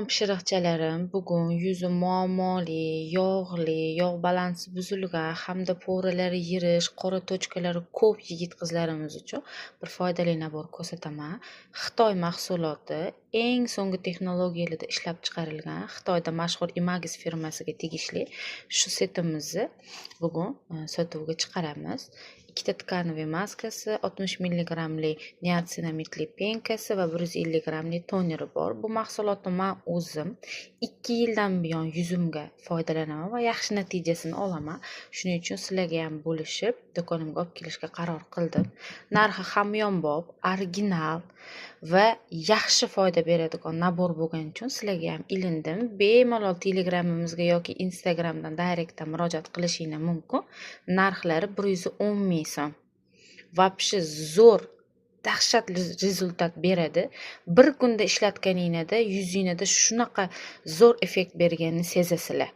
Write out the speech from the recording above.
Pishiriqchalarim bugun yuzi muammoli, yog'li, yog' balansi buzilgan hamda po'rilari yirish, qora tochkalari ko'p yigit-qizlarimiz uchun bir foydali nabor ko'rsataman. Xitoy mahsuloti eng so'nggi texnologiyalarda ishlab chiqarilgan, Xitoyda mashhur Imagis firmasiga tegishli shu setimizni bugun sotuvga chiqaramiz. Ikkita tkanoviy maskasi, 60 milligrammli niasinamidli penkasi va 150 grammli toneri bor. Bu mahsulotni men o'zim 2 yildan buyon yuzimga foydalanaman va yaxshi natijasini olaman. Shuning uchun sizlarga ham bo'lishib, do'konimga olib kelishga qaror qildim. Narxi hamyonbop, original va yaxshi foyda beradigan nabor bo'lgani uchun sizlarga ham ilindim. Bemalol Telegramimizga yoki Instagramdan direktdan murojaat qilishinglar mumkin. Narxlari 110 ming so'm. Vobshe zo'r, dahshatli rezultat beradi. Bir kunda ishlatganingizda yuzingizda shunaqa zo'r effekt berganini sezasizlar.